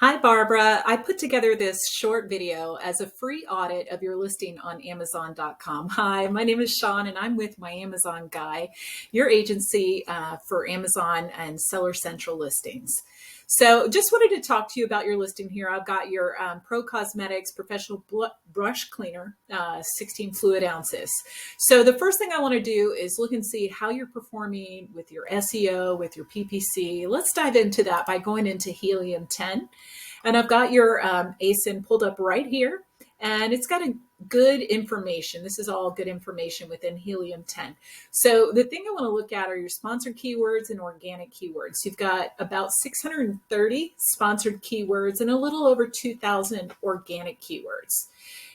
Hi, Barbara. I put together this short video as a free audit of your listing on Amazon.com. Hi, my name is Sean and I'm with my Amazon Guy, your agency for Amazon and Seller Central listings. So just wanted to talk to you about your listing here. I've got your Pro Cosmetics Professional Brush Cleaner, 16 fluid ounces. So the first thing I want to do is look and see how you're performing with your SEO, with your PPC. Let's dive into that by going into Helium 10. And I've got your ASIN pulled up right here, and it's got a good information. This is all good information within Helium 10. So the thing I want to look at are your sponsored keywords and organic keywords. You've got about 630 sponsored keywords and a little over 2,000 organic keywords.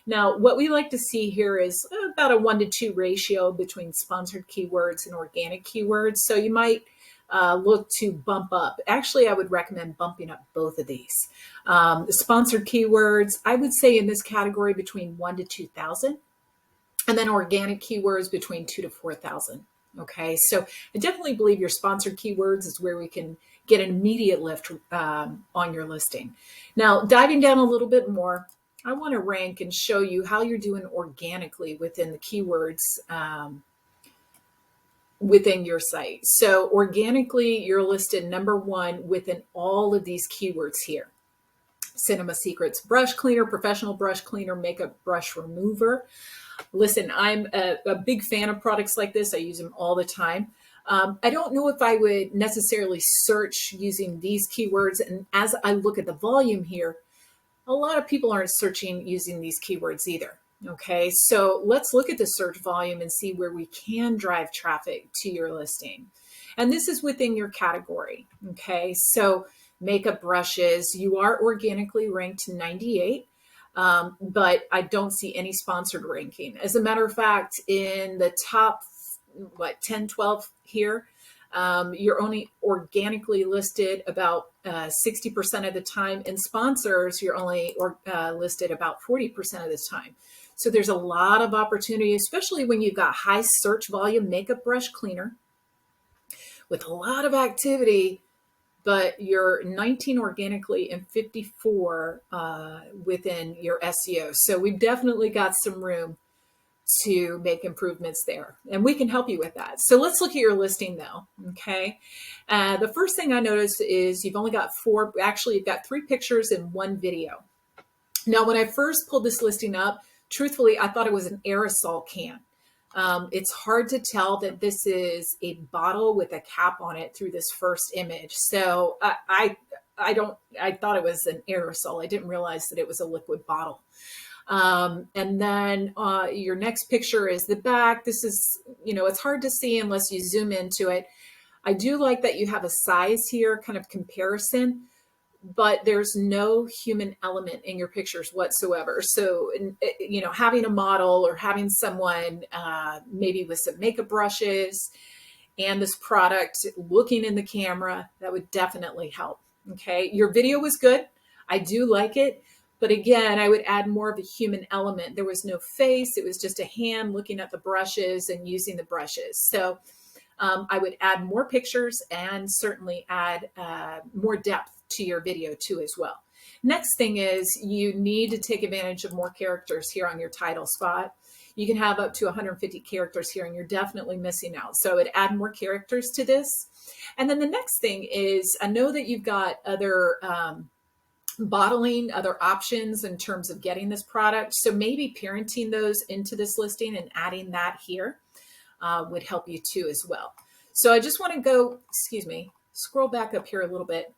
Now, what we like to see here is about a 1-to-2 ratio between sponsored keywords and organic keywords. So you might look to bump up. Actually, I would recommend bumping up both of these. The sponsored keywords, I would say in this category between 1 to 2,000, and then organic keywords between 2 to 4,000. Okay, so I definitely believe your sponsored keywords is where we can get an immediate lift on your listing. Now, diving down a little bit more, I want to rank and show you how you're doing organically within the keywords within your site. So organically, you're listed number 1 within all of these keywords here. Cinema Secrets brush cleaner, professional brush cleaner, makeup brush remover. Listen, I'm a big fan of products like this. I use them all the time. I don't know if I would necessarily search using these keywords. And as I look at the volume here, a lot of people aren't searching using these keywords either. Okay, so let's look at the search volume and see where we can drive traffic to your listing. And this is within your category. Okay, so makeup brushes, you are organically ranked 98, but I don't see any sponsored ranking. As a matter of fact, in the top, 10, 12 here, you're only organically listed about 60% of the time. In sponsors, you're only listed about 40% of the time. So there's a lot of opportunity, especially when you've got high search volume makeup brush cleaner with a lot of activity, but you're 19 organically and 54 within your SEO. So we've definitely got some room to make improvements there, and we can help you with that. So let's look at your listing though. Okay, the first thing I noticed is you've only got 4. Actually, you've got 3 pictures and 1 video. Now, when I first pulled this listing up, truthfully, I thought it was an aerosol can. It's hard to tell that this is a bottle with a cap on it through this first image. So I thought it was an aerosol. I didn't realize that it was a liquid bottle. And then your next picture is the back. This is, it's hard to see unless you zoom into it. I do like that you have a size here, kind of comparison, but there's no human element in your pictures whatsoever. So, having a model or having someone maybe with some makeup brushes and this product looking in the camera, that would definitely help. Okay, your video was good. I do like it. But again, I would add more of a human element. There was no face. It was just a hand looking at the brushes and using the brushes. So I would add more pictures and certainly add more depth to your video too as well. Next thing is you need to take advantage of more characters here on your title spot. You can have up to 150 characters here, and you're definitely missing out. So I would add more characters to this. And then the next thing is, I know that you've got other bottling, other options in terms of getting this product. So maybe parenting those into this listing and adding that here would help you too as well. So I just want to go, scroll back up here a little bit.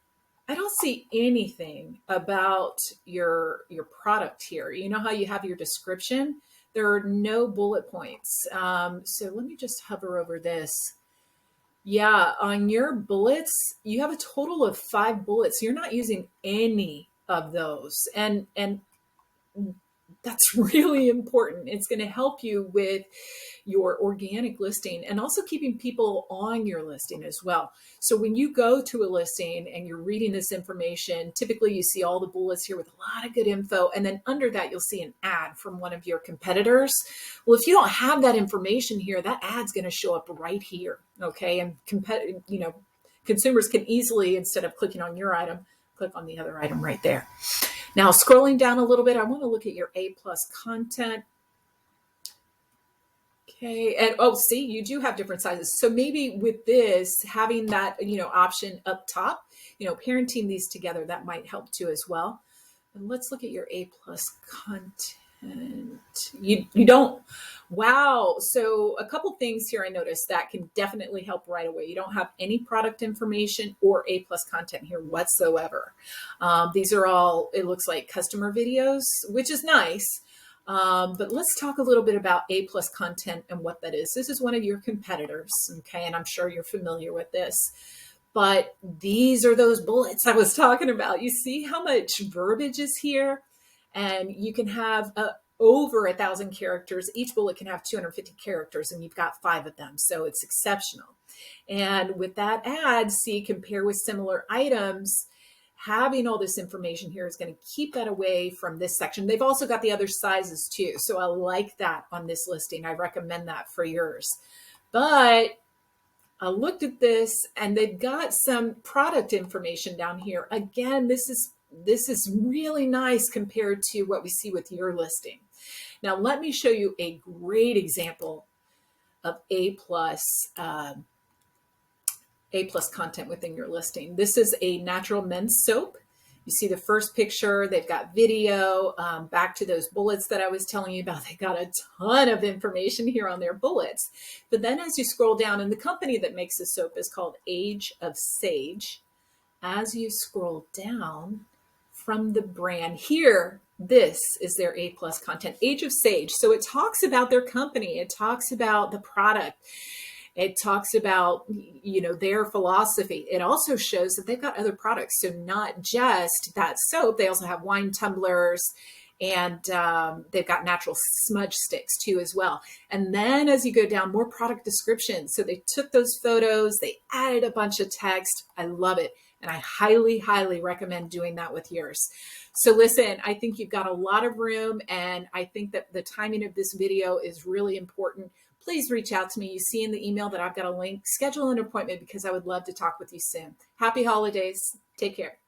I don't see anything about your product here. You know how you have your description? There are no bullet points. So let me just hover over this. Yeah, on your bullets, you have a total of 5 bullets. You're not using any of those. And that's really important. It's going to help you with your organic listing and also keeping people on your listing as well. So when you go to a listing and you're reading this information, typically you see all the bullets here with a lot of good info. And then under that, you'll see an ad from one of your competitors. Well, if you don't have that information here, that ad's going to show up right here. Okay. And consumers can easily, instead of clicking on your item, click on the other item right there. Now, scrolling down a little bit, I want to look at your A+ content. Okay, and oh, see, you do have different sizes. So maybe with this, having that, option up top, parenting these together, that might help too as well. And let's look at your A+ content. You don't, wow. So a couple things here I noticed that can definitely help right away. You don't have any product information or A+ content here whatsoever. These are all, it looks like customer videos, which is nice. But let's talk a little bit about A+ content and what that is. This is one of your competitors, okay? And I'm sure you're familiar with this. But these are those bullets I was talking about. You see how much verbiage is here? And you can have over 1,000 characters. Each bullet can have 250 characters, and you've got 5 of them. So it's exceptional. And with that ad, see, compare with similar items, having all this information here is going to keep that away from this section. They've also got the other sizes too. So I like that on this listing. I recommend that for yours. But I looked at this and they've got some product information down here. Again, this is really nice compared to what we see with your listing. Now, let me show you a great example of A+ content within your listing. This is a natural men's soap. You see the first picture, they've got video, back to those bullets that I was telling you about. They got a ton of information here on their bullets. But then as you scroll down, and the company that makes the soap is called Age of Sage. As you scroll down from the brand here, this is their A+ content, Age of Sage. So it talks about their company. It talks about the product. It talks about, their philosophy. It also shows that they've got other products. So not just that soap, they also have wine tumblers, and they've got natural smudge sticks too as well. And then as you go down, more product descriptions. So they took those photos, they added a bunch of text. I love it. And I highly, highly recommend doing that with yours. So listen, I think you've got a lot of room, and I think that the timing of this video is really important. Please reach out to me. You see in the email that I've got a link. Schedule an appointment because I would love to talk with you soon. Happy holidays. Take care.